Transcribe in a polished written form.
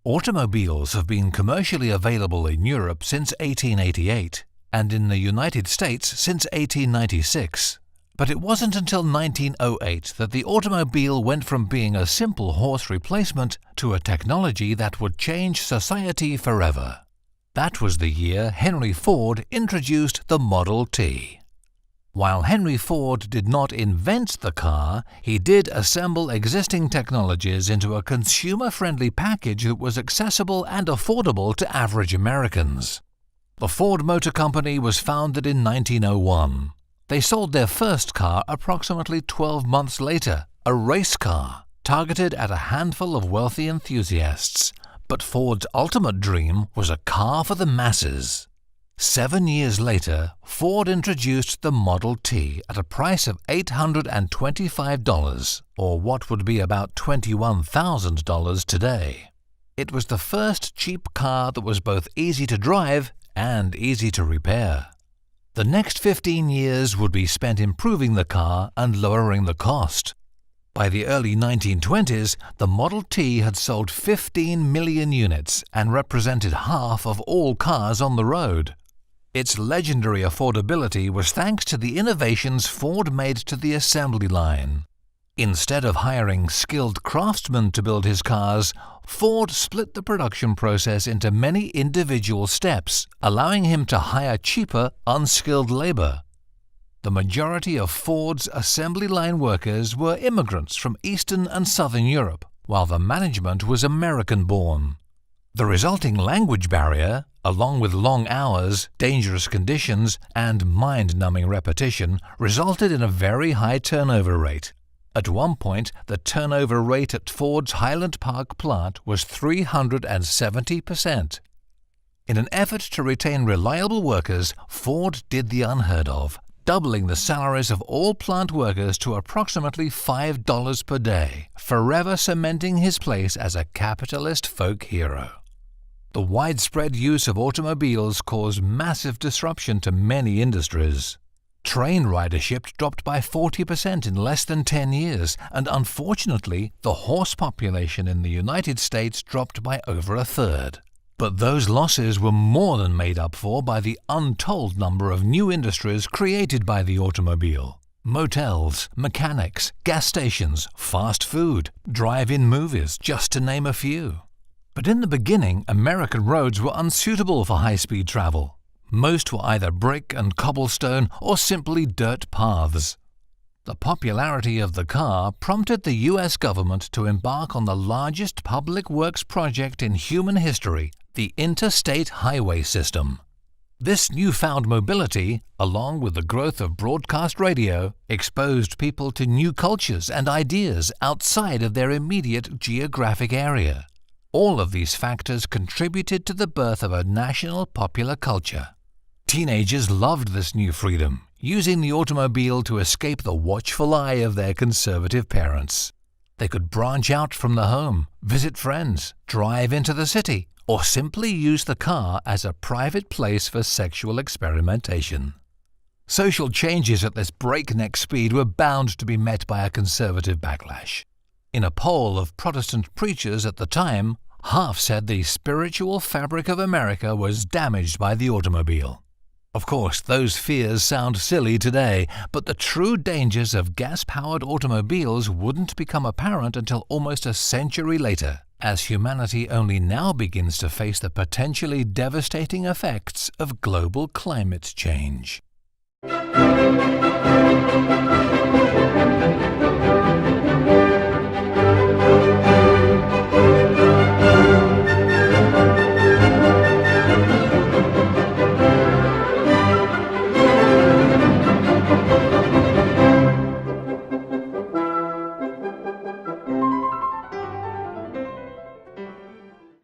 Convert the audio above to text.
Automobiles have been commercially available in Europe since 1888 and in the United States since 1896. But it wasn't until 1908 that the automobile went from being a simple horse replacement to a technology that would change society forever. That was the year Henry Ford introduced the Model T. While Henry Ford did not invent the car, he did assemble existing technologies into a consumer-friendly package that was accessible and affordable to average Americans. The Ford Motor Company was founded in 1901. They sold their first car approximately 12 months later, a race car, targeted at a handful of wealthy enthusiasts. But Ford's ultimate dream was a car for the masses. 7 years later, Ford introduced the Model T at a price of $825, or what would be about $21,000 today. It was the first cheap car that was both easy to drive and easy to repair. The next 15 years would be spent improving the car and lowering the cost. By the early 1920s, the Model T had sold 15 million units and represented half of all cars on the road. Its legendary affordability was thanks to the innovations Ford made to the assembly line. Instead of hiring skilled craftsmen to build his cars, Ford split the production process into many individual steps, allowing him to hire cheaper, unskilled labor. The majority of Ford's assembly line workers were immigrants from Eastern and Southern Europe, while the management was American-born. The resulting language barrier, along with long hours, dangerous conditions, and mind-numbing repetition, resulted in a very high turnover rate. At one point, the turnover rate at Ford's Highland Park plant was 370%. In an effort to retain reliable workers, Ford did the unheard of, doubling the salaries of all plant workers to approximately $5 per day, forever cementing his place as a capitalist folk hero. The widespread use of automobiles caused massive disruption to many industries. Train ridership dropped by 40% in less than 10 years, and unfortunately, the horse population in the United States dropped by over a third. But those losses were more than made up for by the untold number of new industries created by the automobile. Motels, mechanics, gas stations, fast food, drive-in movies, just to name a few. But in the beginning, American roads were unsuitable for high-speed travel. Most were either brick and cobblestone or simply dirt paths. The popularity of the car prompted the U.S. government to embark on the largest public works project in human history, the Interstate Highway System. This newfound mobility, along with the growth of broadcast radio, exposed people to new cultures and ideas outside of their immediate geographic area. All of these factors contributed to the birth of a national popular culture. Teenagers loved this new freedom, using the automobile to escape the watchful eye of their conservative parents. They could branch out from the home, visit friends, drive into the city, or simply use the car as a private place for sexual experimentation. Social changes at this breakneck speed were bound to be met by a conservative backlash. In a poll of Protestant preachers at the time, half said the spiritual fabric of America was damaged by the automobile. Of course, those fears sound silly today, but the true dangers of gas-powered automobiles wouldn't become apparent until almost a century later, as humanity only now begins to face the potentially devastating effects of global climate change.